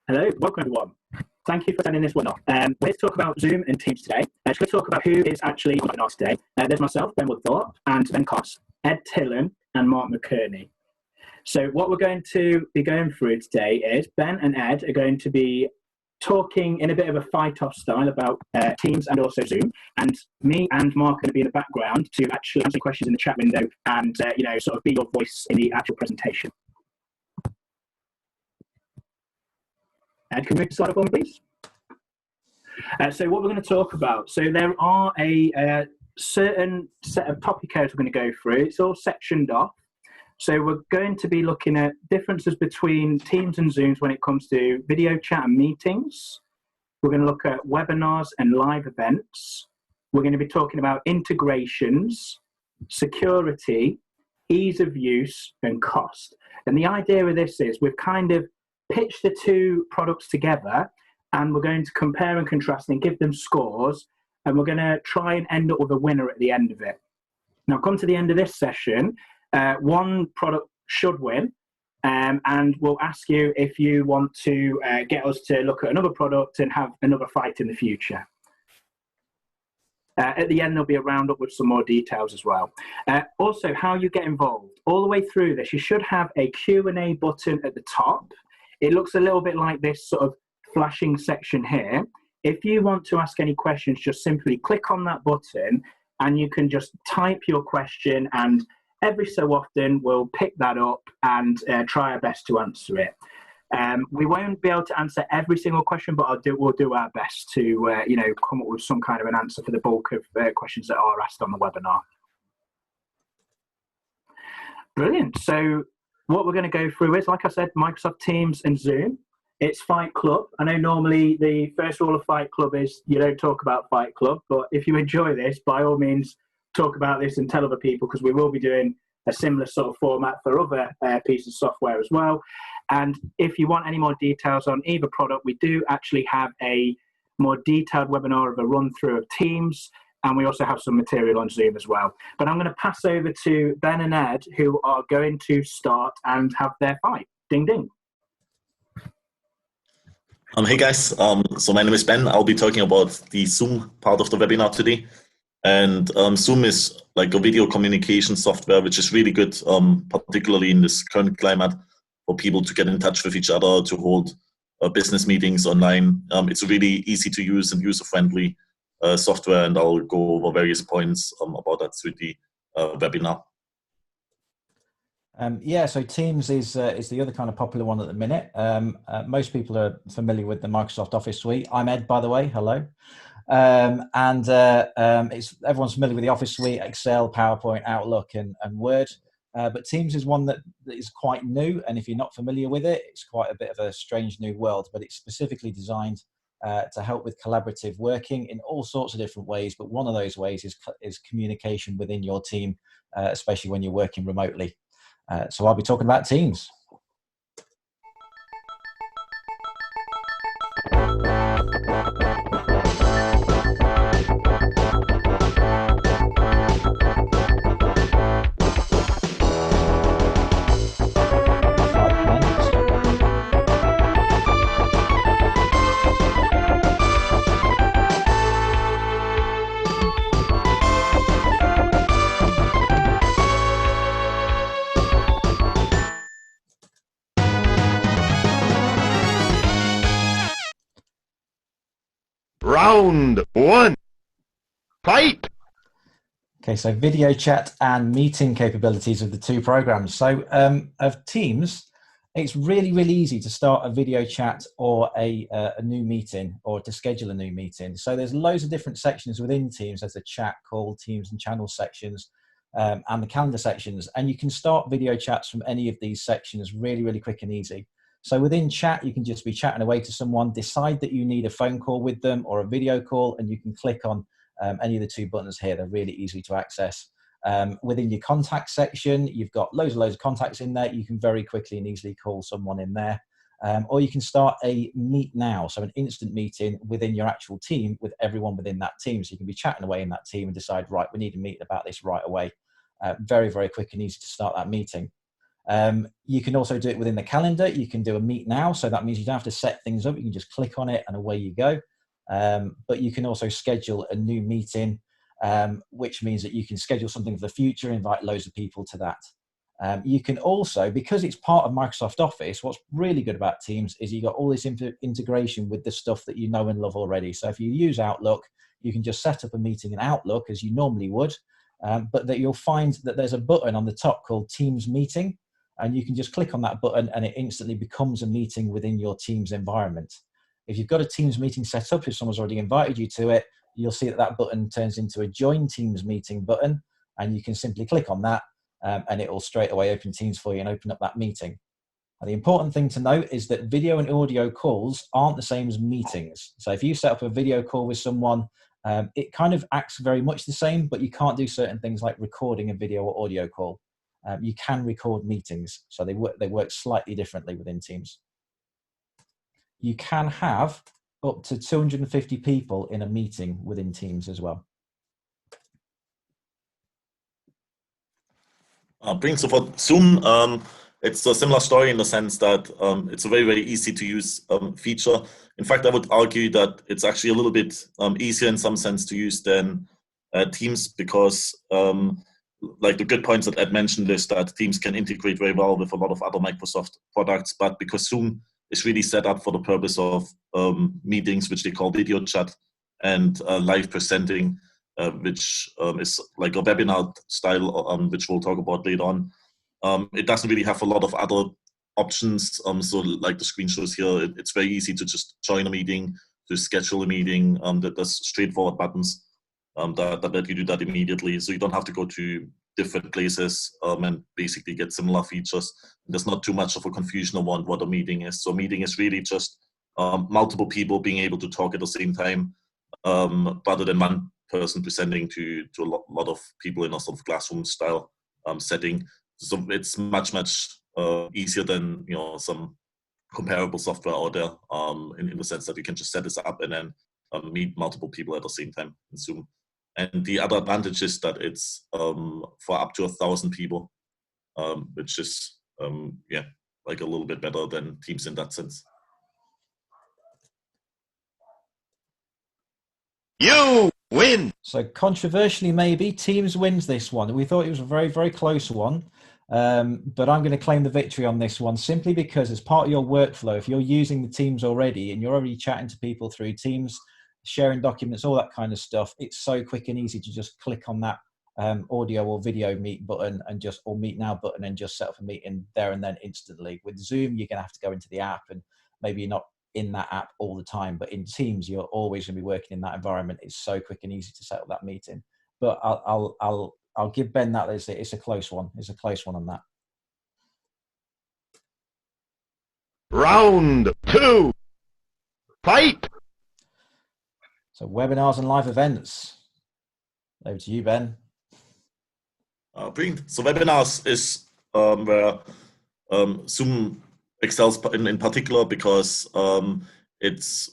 Hello, welcome everyone. Thank you for attending this webinar. We're here to talk about Zoom and Teams today. We're going to talk about who is actually on the webinar today. There's myself, Ben Woodthorpe, and Ben Coss, Ed Tillen, and Mark McKerney. So what we're going to be going through today is Ben and Ed are going to be talking in a bit of a fight-off style about Teams and also Zoom, and me and Mark are going to be in the background to actually answer questions in the chat window and sort of be your voice in the actual presentation. Ed, can we slide up on, please? So what we're going to talk about, so there are a certain set of topic areas we're going to go through. It's all sectioned off. So we're going to be looking at differences between Teams and Zooms when it comes to video chat and meetings. We're going to look at webinars and live events. We're going to be talking about integrations, security, ease of use, and cost. And the idea of this is we've kind of pitched the two products together, and we're going to compare and contrast and give them scores, and we're going to try and end up with a winner at the end of it. Now, come to the end of this session, one product should win, and we'll ask you if you want to get us to look at another product and have another fight in the future. At the end, there'll be a roundup with some more details as well. Also, how you get involved. All the way through this, you should have a Q&A button at the top. It looks a little bit like this sort of flashing section here. If you want to ask any questions, just simply click on that button and you can just type your question, and every so often we'll pick that up and try our best to answer it. We won't be able to answer every single question, but we'll do our best to come up with some kind of an answer for the bulk of questions that are asked on the webinar. Brilliant. So what we're going to go through is, like I said, Microsoft Teams and Zoom. It's Fight Club. I know normally the first rule of Fight Club is you don't talk about Fight Club, but if you enjoy this, by all means, talk about this and tell other people, because we will be doing a similar sort of format for other pieces of software as well. And if you want any more details on either product, we do actually have a more detailed webinar of a run-through of Teams, and we also have some material on Zoom as well. But I'm going to pass over to Ben and Ed, who are going to start and have their fight. Ding, ding. Hey guys, so my name is Ben. I'll be talking about the Zoom part of the webinar today. And Zoom is like a video communication software, which is really good, particularly in this current climate, for people to get in touch with each other, to hold business meetings online. It's a really easy to use and user-friendly software, and I'll go over various points about that through the webinar. Yeah, so Teams is the other kind of popular one at the minute. Most people are familiar with the Microsoft Office suite. I'm Ed, by the way. Hello. Everyone's familiar with the Office suite, Excel, PowerPoint, Outlook, and Word. But Teams is one that is quite new, and if you're not familiar with it, it's quite a bit of a strange new world, but it's specifically designed to help with collaborative working in all sorts of different ways. But one of those ways is communication within your team, especially when you're working remotely. So I'll be talking about Teams. Round one, fight! Okay, so video chat and meeting capabilities of the two programs. So of Teams, it's really, really easy to start a video chat or a new meeting, or to schedule a new meeting. So there's loads of different sections within Teams. There's the chat, call, Teams and channel sections, and the calendar sections. And you can start video chats from any of these sections really, really quick and easy. So within chat, you can just be chatting away to someone, decide that you need a phone call with them or a video call, and you can click on any of the two buttons here. They're really easy to access. Within your contact section, you've got loads of contacts in there. You can very quickly and easily call someone in there. Or you can start a meet now, so an instant meeting within your actual team with everyone within that team. So you can be chatting away in that team and decide, right, we need to meet about this right away. Very, very quick and easy to start that meeting. You can also do it within the calendar. You can do a meet now, so that means you don't have to set things up. You can just click on it and away you go. But you can also schedule a new meeting, which means that you can schedule something for the future, invite loads of people to that. You can also, because it's part of Microsoft Office, what's really good about Teams is you got all this integration with the stuff that you know and love already. So if you use Outlook, you can just set up a meeting in Outlook as you normally would, but that you'll find that there's a button on the top called Teams Meeting, and you can just click on that button and it instantly becomes a meeting within your Teams environment. If you've got a Teams meeting set up, if someone's already invited you to it, you'll see that that button turns into a Join Teams Meeting button, and you can simply click on that, and it will straight away open Teams for you and open up that meeting. And the important thing to note is that video and audio calls aren't the same as meetings. So if you set up a video call with someone, it kind of acts very much the same, but you can't do certain things like recording a video or audio call. You can record meetings, so they work slightly differently within Teams. You can have up to 250 people in a meeting within Teams as well. So for Zoom, it's a similar story in the sense that it's a very, very easy to use feature. In fact, I would argue that it's actually a little bit easier in some sense to use than Teams, because like the good points that Ed mentioned is that Teams can integrate very well with a lot of other Microsoft products, but because Zoom is really set up for the purpose of meetings, which they call video chat, and live presenting, which is like a webinar style, which we'll talk about later on. It doesn't really have a lot of other options. So like the screen shows here, it's very easy to just join a meeting, to schedule a meeting. There's straightforward buttons that let you do that immediately. So you don't have to go to different places and basically get similar features. There's not too much of a confusion around what a meeting is. So a meeting is really just multiple people being able to talk at the same time, rather than one person presenting to a lot of people in a sort of classroom style setting. So it's much easier than some comparable software out there, in the sense that you can just set this up and then meet multiple people at the same time in Zoom. And the other advantage is that it's for up to 1,000 people, which is like a little bit better than Teams in that sense. You win! So controversially, maybe Teams wins this one. We thought it was a very, very close one, but I'm going to claim the victory on this one simply because as part of your workflow, if you're using the Teams already and you're already chatting to people through Teams, sharing documents, all that kind of stuff, it's so quick and easy to just click on that audio or video meet button or meet now button and just set up a meeting there and then instantly. With Zoom, you're going to have to go into the app, and maybe you're not in that app all the time, but in Teams, you're always going to be working in that environment. It's so quick and easy to set up that meeting. But I'll give Ben that. It's a close one. It's a close one on that. Round 2. Fight! So webinars and live events. Over to you, Ben. Brilliant. So webinars is where Zoom excels in particular, because it's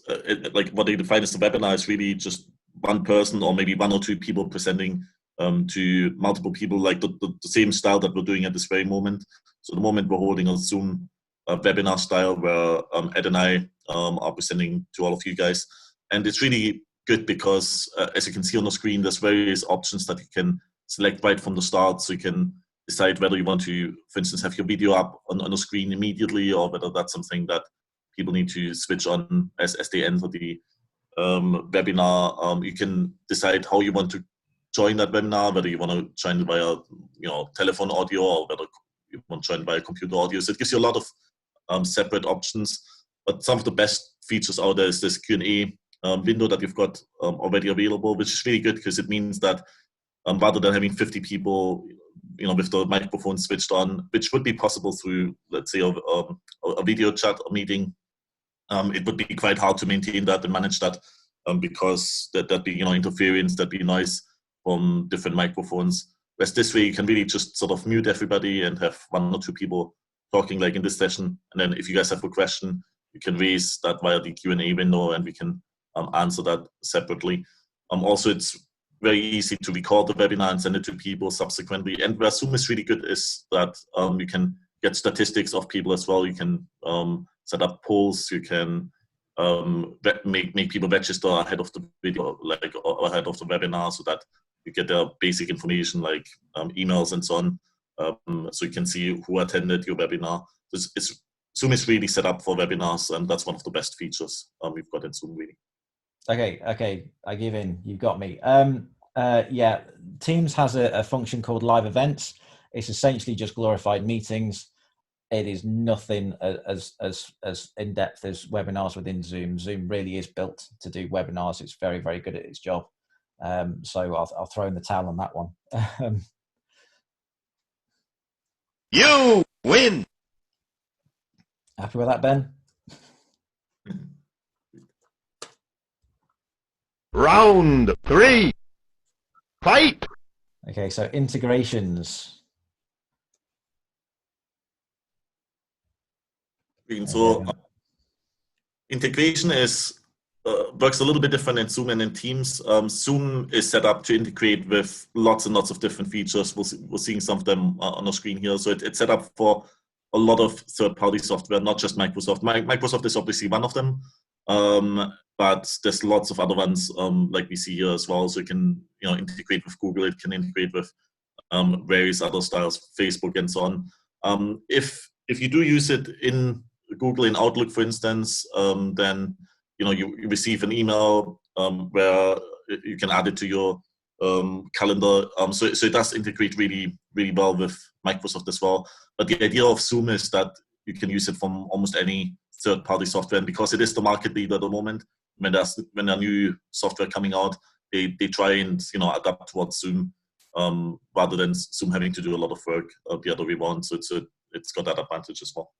like what they define as the webinar is really just one person or maybe one or two people presenting to multiple people, like the same style that we're doing at this very moment. So the moment we're holding a Zoom webinar style where Ed and I are presenting to all of you guys. And it's really good because as you can see on the screen, there's various options that you can select right from the start. So you can decide whether you want to, for instance, have your video up on the screen immediately, or whether that's something that people need to switch on as they enter the webinar. You can decide how you want to join that webinar, whether you want to join it via telephone audio, or whether you want to join via computer audio. So it gives you a lot of separate options. But some of the best features out there is this Q&A window that you've got already available, which is really good because it means that rather than having 50 people, with the microphone switched on, which would be possible through, let's say, a video chat or meeting, it would be quite hard to maintain that and manage that because that'd be, interference, that'd be noise from different microphones. Whereas this way, you can really just sort of mute everybody and have one or two people talking, like in this session. And then if you guys have a question, you can raise that via the Q&A window, and we can answer that separately. Also, it's very easy to record the webinar and send it to people subsequently. And where Zoom is really good is that you can get statistics of people as well. You can set up polls. You can make people register ahead of the video, like or ahead of the webinar, so that you get their basic information like emails and so on. So you can see who attended your webinar. Zoom is really set up for webinars, and that's one of the best features we've got in Zoom, really. Okay, I give in. You've got me. Yeah, Teams has a function called live events. It's essentially just glorified meetings. It is nothing as in depth as webinars within Zoom. Zoom really is built to do webinars. It's very, very good at its job. So I'll throw in the towel on that one. You win. Happy with that, Ben? Round 3. Fight. Okay, so integrations. So integration is works a little bit different in Zoom and in Teams. Zoom is set up to integrate with lots and lots of different features. We're seeing some of them on the screen here. So it's set up for a lot of third-party software, not just Microsoft. Microsoft is obviously one of them, but there's lots of other ones like we see here as well. So it can integrate with Google. It can integrate with various other styles, Facebook, and so on. If you do use it in Google in Outlook, for instance, then you receive an email where you can add it to your calendar. So it does integrate really, really well with Microsoft as well. But the idea of Zoom is that you can use it from almost any third-party software, and because it is the market leader at the moment, when there's new software coming out, they try and adapt towards Zoom rather than Zoom having to do a lot of work the other way around. So it's got that advantage as well.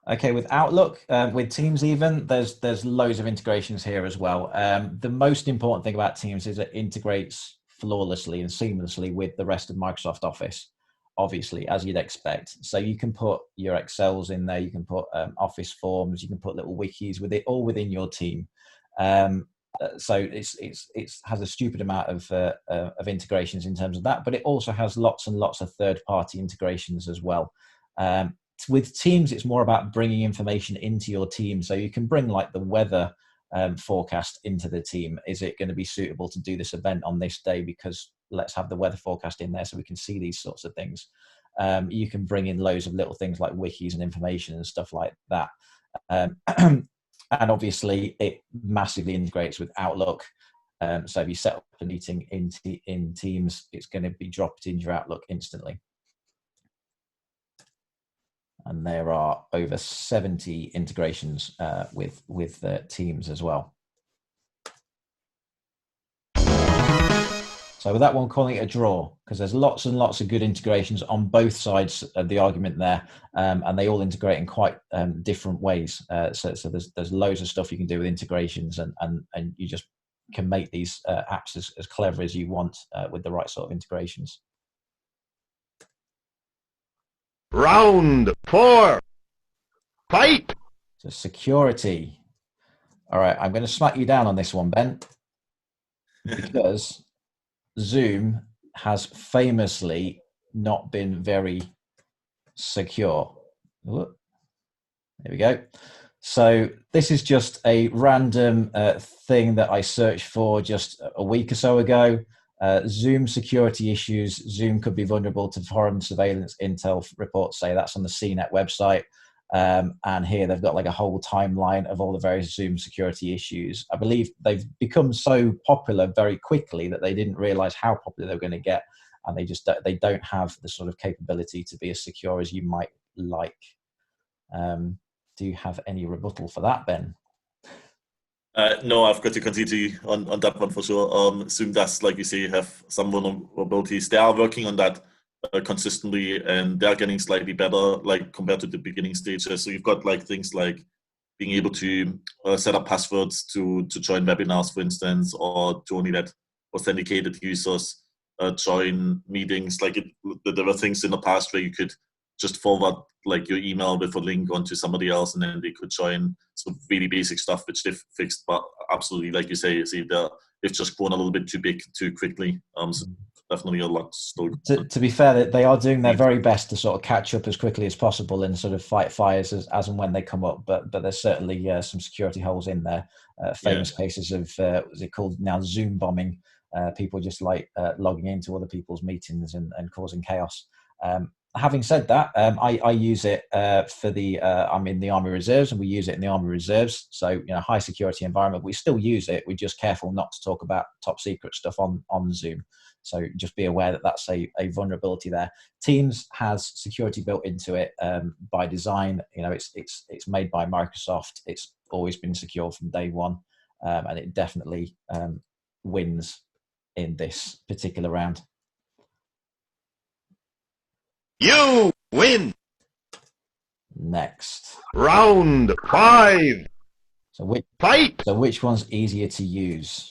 Okay, with Outlook, with Teams even, there's loads of integrations here as well. The most important thing about Teams is it integrates flawlessly and seamlessly with the rest of Microsoft Office, obviously, as you'd expect. So you can put your Excels in there, you can put Office forms, you can put little wikis with it, all within your team. So it has a stupid amount of integrations in terms of that, but it also has lots and lots of third-party integrations as well. With Teams, it's more about bringing information into your team. So you can bring like the weather forecast into the team. Is it going to be suitable to do this event on this day? Because let's have the weather forecast in there so we can see these sorts of things. You can bring in loads of little things like wikis and information and stuff like that. And obviously, it massively integrates with Outlook. So if you set up a meeting in Teams, it's going to be dropped in your Outlook instantly. And there are over 70 integrations with Teams as well. So with that one, calling it a draw, because there's lots and lots of good integrations on both sides of the argument there, and they all integrate in quite different ways. So there's loads of stuff you can do with integrations, and you just can make these apps as clever as you want with the right sort of integrations. Round 4. Fight. So security. All right, I'm going to smack you down on this one, Ben, because Zoom has famously not been very secure. There we go. So this is just a random thing that I searched for just a week or so ago. Zoom security issues. Zoom could be vulnerable to foreign surveillance. Intel reports say that's on the CNET website. And here they've got like a whole timeline of all the various Zoom security issues. I believe they've become so popular very quickly that they didn't realize how popular they were going to get. And they don't have the sort of capability to be as secure as you might like. Do you have any rebuttal for that, Ben? No, I've got to continue on that one for sure. Zoom does, like you say, have some vulnerabilities. They are working on that consistently, and they're getting slightly better, like compared to the beginning stages. So you've got like things like being able to set up passwords to join webinars, for instance, or to only let authenticated users join meetings. Like there were things in the past where you could just forward like your email with a link onto somebody else, and then they could join. Some really basic stuff which they've fixed, but absolutely, like you say, they're it's just grown a little bit too big too quickly. So definitely a lot still. To be fair, they are doing their very best to sort of catch up as quickly as possible and sort of fight fires as and when they come up. But there's certainly some security holes in there. Famous cases of what's it called now, Zoom bombing. People just like logging into other people's meetings and causing chaos. Having said that, I use it for the. I'm in the Army Reserves, and we use it in the Army Reserves. So high security environment. We still use it. We're just careful not to talk about top secret stuff on Zoom. So just be aware that that's a vulnerability there. Teams has security built into it by design. It's made by Microsoft. It's always been secure from day one, and it definitely wins in this particular round. You win. Next. Round 5. Fight. So which one's easier to use?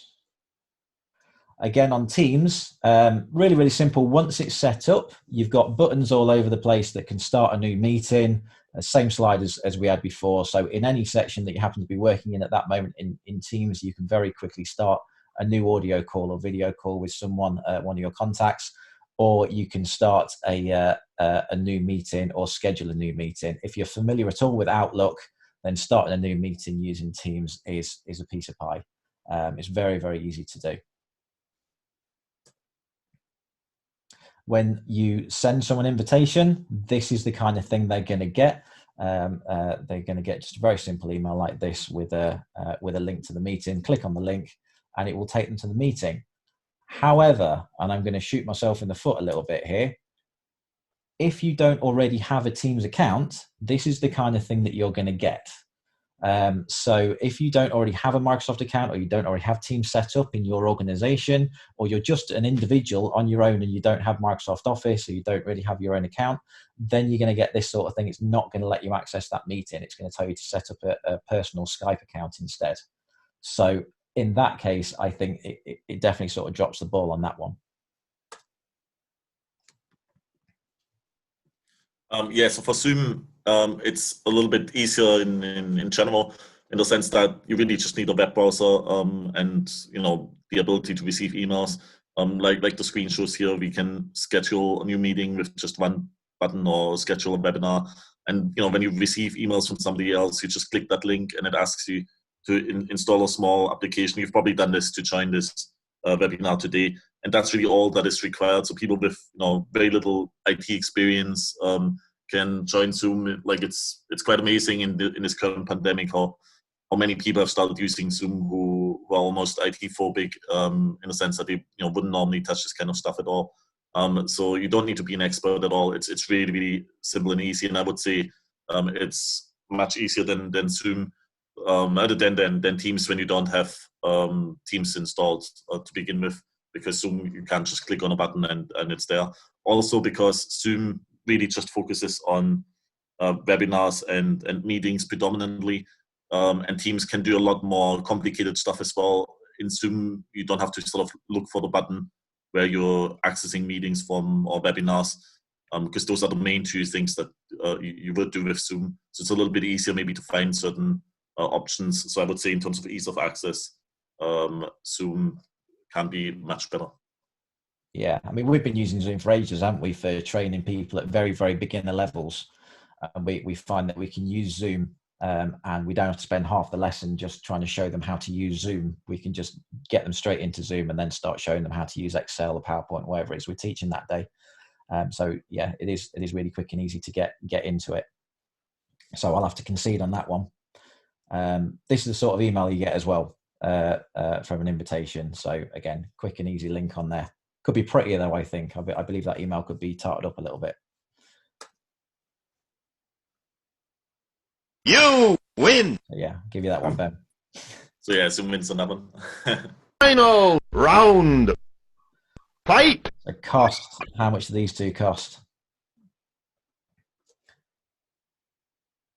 Again, on Teams, really, really simple. Once it's set up, you've got buttons all over the place that can start a new meeting. Same slide as we had before. So in any section that you happen to be working in at that moment in Teams, you can very quickly start a new audio call or video call with someone, one of your contacts, or you can start a new meeting or schedule a new meeting. If you're familiar at all with Outlook, then starting a new meeting using Teams is a piece of pie. It's very, very easy to do. When you send someone an invitation, this is the kind of thing they're going to get. They're going to get just a very simple email like this with a link to the meeting. Click on the link, and it will take them to the meeting. However, and I'm going to shoot myself in the foot a little bit here, if you don't already have a Teams account, this is the kind of thing that you're going to get. So if you don't already have a Microsoft account, or you don't already have Teams set up in your organization, or you're just an individual on your own and you don't have Microsoft Office, or you don't really have your own account, then you're going to get this sort of thing. It's not going to let you access that meeting. It's going to tell you to set up a personal Skype account instead. So in that case, I think it definitely sort of drops the ball on that one. So for Zoom, it's a little bit easier in general, in the sense that you really just need a web browser and the ability to receive emails. Like the screen shows here, we can schedule a new meeting with just one button, or schedule a webinar. And when you receive emails from somebody else, you just click that link, and it asks you to install a small application. You've probably done this to join this webinar today, and that's really all that is required. So people with very little IT experience can join Zoom. Like it's quite amazing in this current pandemic how many people have started using Zoom who are almost IT phobic in the sense that they wouldn't normally touch this kind of stuff at all. So you don't need to be an expert at all. It's really, really simple and easy, and I would say it's much easier than Zoom, other than Teams, when you don't have Teams installed to begin with, because Zoom, you can't just click on a button and it's there. Also because Zoom really just focuses on webinars and meetings predominantly, and Teams can do a lot more complicated stuff as well. In Zoom, you don't have to sort of look for the button where you're accessing meetings from or webinars, because those are the main two things that you would do with Zoom. So it's a little bit easier maybe to find certain options. So I would say in terms of ease of access, Zoom can be much better. Yeah, I mean, we've been using Zoom for ages, haven't we, for training people at very, very beginner levels. And we find that we can use Zoom and we don't have to spend half the lesson just trying to show them how to use Zoom. We can just get them straight into Zoom and then start showing them how to use Excel or PowerPoint, whatever it is we're teaching that day. So yeah, it is really quick and easy to get into it. So I'll have to concede on that one. This is the sort of email you get as well from an invitation. So again, quick and easy link on there. Could be prettier though, I think. I believe that email could be tarted up a little bit. You win. So yeah, I'll give you that one, Ben. So yeah, Zoom wins on that one. Final round. Fight. So cost. How much do these two cost?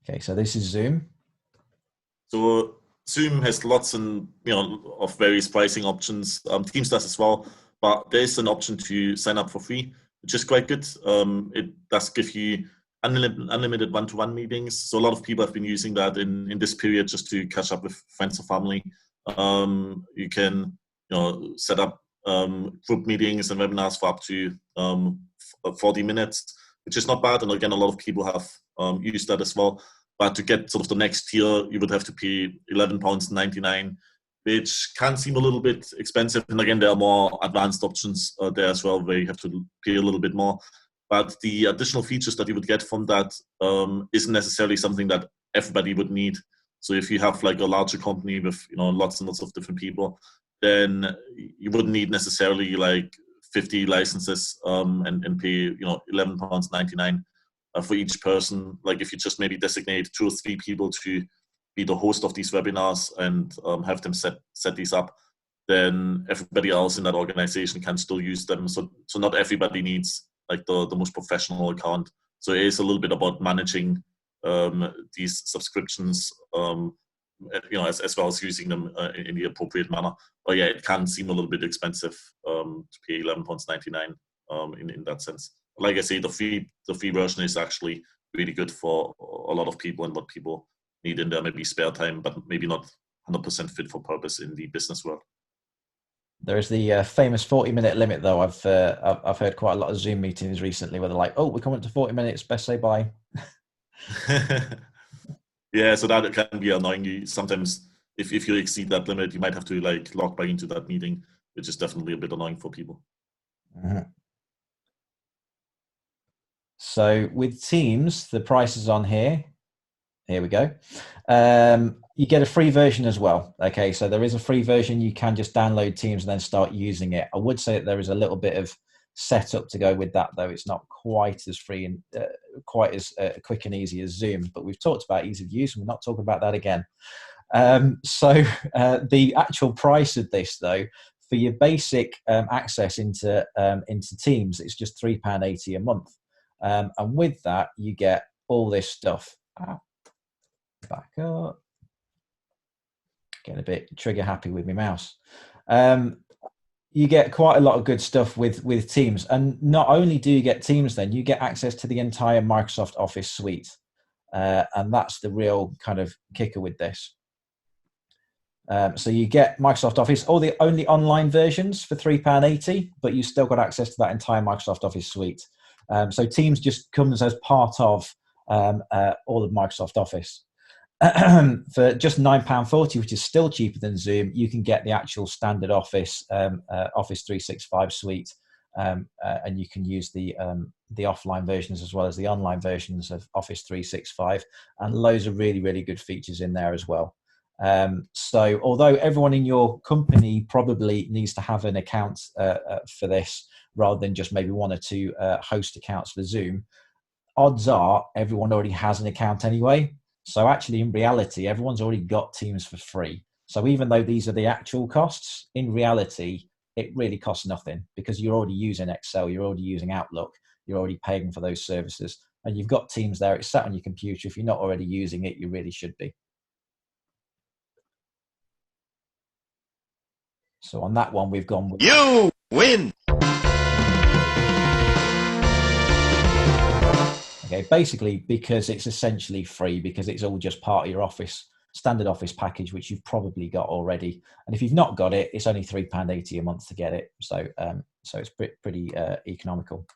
Okay, so this is Zoom. So Zoom has lots of various pricing options. Teams does as well, but there is an option to sign up for free, which is quite good. It does give you unlimited one-to-one meetings. So a lot of people have been using that in this period just to catch up with friends or family. You can set up group meetings and webinars for up to 40 minutes, which is not bad. And again, a lot of people have used that as well. But to get sort of the next tier, you would have to pay £11.99, which can seem a little bit expensive. And again, there are more advanced options there as well, where you have to pay a little bit more. But the additional features that you would get from that isn't necessarily something that everybody would need. So if you have like a larger company with lots and lots of different people, then you wouldn't need necessarily like 50 licenses and pay £11.99 for each person. Like if you just maybe designate 2 or 3 people to be the host of these webinars and have them set these up, then everybody else in that organization can still use them. So not everybody needs like the most professional account. So it is a little bit about managing these subscriptions, as well as using them in the appropriate manner. But yeah, it can seem a little bit expensive to pay £11.99 in that sense. Like I say, the free version is actually really good for a lot of people and what people need in their maybe spare time, but maybe not 100% fit for purpose in the business world. There is the famous 40-minute limit, though. I've heard quite a lot of Zoom meetings recently where they're like, "Oh, we're coming to 40 minutes. Best say bye." Yeah, so that can be annoying. You sometimes, if you exceed that limit, you might have to like log back into that meeting, which is definitely a bit annoying for people. Mm-hmm. So with Teams, the price is on here. Here we go. You get a free version as well. Okay, so there is a free version. You can just download Teams and then start using it. I would say that there is a little bit of setup to go with that, though. It's not quite as free and quite as quick and easy as Zoom, but we've talked about ease of use and we're not talking about that again. So the actual price of this, though, for your basic access into Teams, it's just £3.80 a month. And with that, you get all this stuff. Back up. Getting a bit trigger happy with my mouse. You get quite a lot of good stuff with Teams. And not only do you get Teams, then you get access to the entire Microsoft Office suite. And that's the real kind of kicker with this. So you get Microsoft Office, all the only online versions for £3.80, but you still got access to that entire Microsoft Office suite. So Teams just comes as part of all of Microsoft Office. For just £9.40, which is still cheaper than Zoom, you can get the actual standard Office Office 365 suite, and you can use the offline versions as well as the online versions of Office 365, and loads of really, really good features in there as well. So although everyone in your company probably needs to have an account for this, rather than just maybe 1 or 2 host accounts for Zoom, odds are everyone already has an account anyway. So actually, in reality, everyone's already got Teams for free. So even though these are the actual costs, in reality, it really costs nothing because you're already using Excel, you're already using Outlook, you're already paying for those services, and you've got Teams there. It's sat on your computer. If you're not already using it, you really should be. So on that one, we've gone with... You win! Okay, basically because it's essentially free, because it's all just part of your Office, standard Office package, which you've probably got already. And if you've not got it, it's only £3.80 a month to get it. So so it's pretty economical.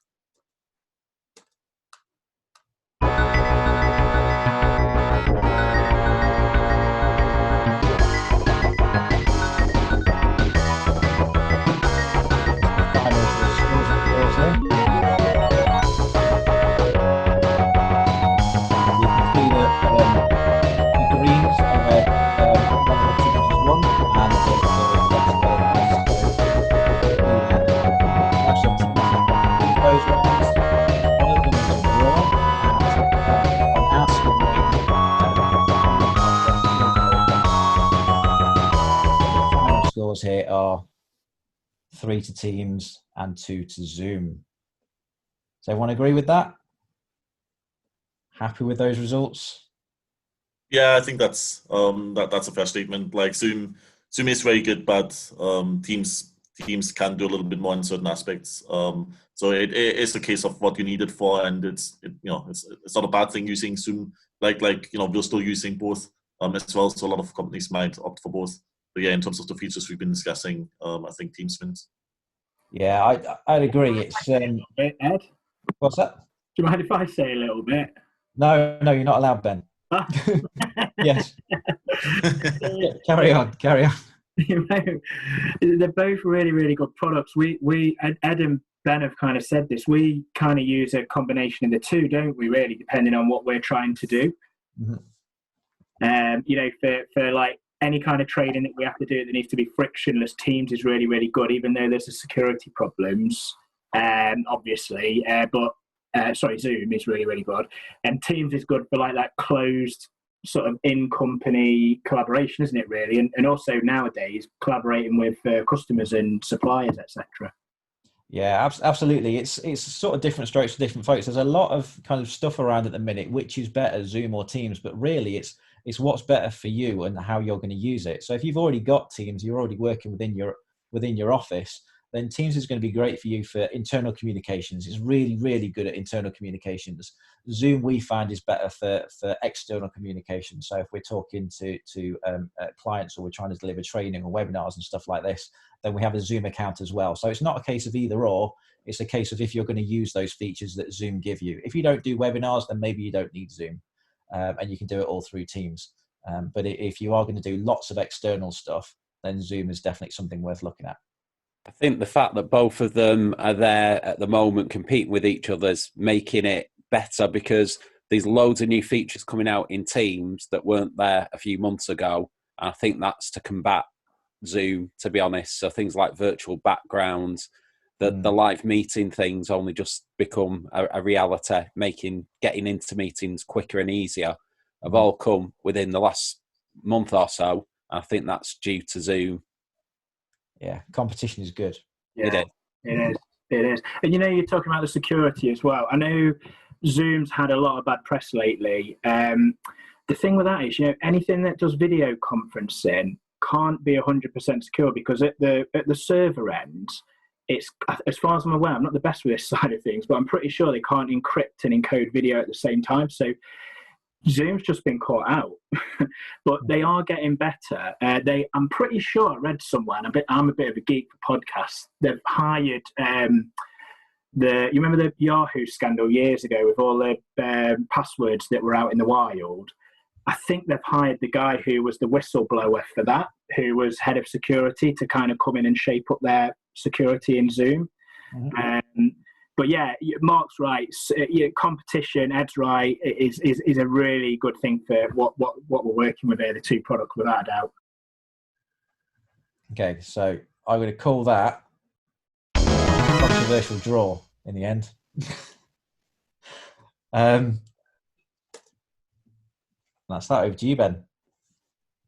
Scores here are 3 to Teams and 2 to Zoom. Does everyone agree with that? Happy with those results? Yeah, I think that's a fair statement. Like Zoom is very good, but Teams can do a little bit more in certain aspects. So it is a case of what you need it for, and it's not a bad thing using Zoom. Like we're still using both as well. So a lot of companies might opt for both. yeah, in terms of the features we've been discussing, I think Teams wins. Yeah, I'd agree. It's Ed, what's that? do you mind if I say a little bit? No, you're not allowed, Ben. Yes. Carry on. You know, they're both really, really good products. Ed and Ben have kind of said this. We kind of use a combination of the two, don't we? Really, depending on what we're trying to do. Mm-hmm. You know, for like any kind of trading that we have to do that needs to be frictionless, Teams is really, really good, even though there's the security problems, obviously. Sorry, Zoom is really, really good, and Teams is good for like that closed sort of in-company collaboration, isn't it? Really, and also nowadays collaborating with customers and suppliers, etc. Yeah, absolutely. It's sort of different strokes for different folks. There's a lot of kind of stuff around at the minute, which is better, Zoom or Teams, but really it's what's better for you and how you're going to use it. So if you've already got Teams, you're already working within your office, then Teams is going to be great for you for internal communications. It's really, really good at internal communications. Zoom we find is better for external communication. So if we're talking to clients or we're trying to deliver training or webinars and stuff like this, then we have a Zoom account as well. So it's not a case of either or. It's a case of if you're going to use those features that Zoom give you. If you don't do webinars, then maybe you don't need Zoom, and you can do it all through Teams. But if you are going to do lots of external stuff, then Zoom is definitely something worth looking at. I think the fact that both of them are there at the moment competing with each other's making it better, because there's loads of new features coming out in Teams that weren't there a few months ago. And I think that's to combat Zoom, to be honest. So things like virtual backgrounds, the live meeting things only just become a reality, getting into meetings quicker and easier have all come within the last month or so. I think that's due to Zoom. Yeah, competition is good. Yeah, it is. And you know, you're talking about the security as well. I know Zoom's had a lot of bad press lately. The thing with that is, you know, anything that does video conferencing can't be 100% secure, because at the server end, it's, as far as I'm aware, I'm not the best with this side of things, but I'm pretty sure they can't encrypt and encode video at the same time. So Zoom's just been caught out, but they are getting better. I'm pretty sure I read somewhere, and I'm a bit of a geek for podcasts. They've hired you remember the Yahoo scandal years ago with all the passwords that were out in the wild? I think they've hired the guy who was the whistleblower for that, who was head of security, to kind of come in and shape up their security in Zoom. But yeah, Mark's right. Competition, Ed's right, is a really good thing for what we're working with here, the two products, without a doubt. Okay, so I'm going to call that a controversial draw in the end. That's that. Over to you, Ben.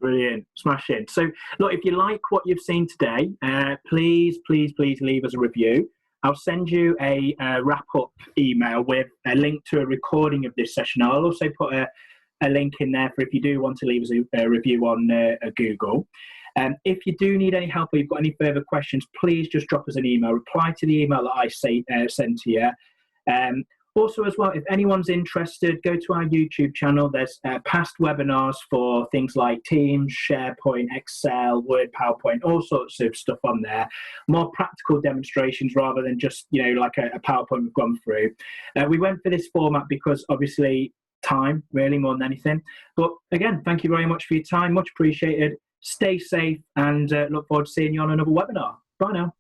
Brilliant, smashing. So look, if you like what you've seen today, please leave us a review. I'll send you a wrap-up email with a link to a recording of this session. I'll also put a link in there for if you do want to leave us a review on Google. If you do need any help or you've got any further questions, please just drop us an email. Reply to the email that I sent to you. Also, as well, if anyone's interested, go to our YouTube channel. There's past webinars for things like Teams, SharePoint, Excel, Word, PowerPoint, all sorts of stuff on there. More practical demonstrations rather than just, you know, like a PowerPoint we've gone through. We went for this format because obviously time, really, more than anything. But again, thank you very much for your time. Much appreciated. Stay safe, and look forward to seeing you on another webinar. Bye now.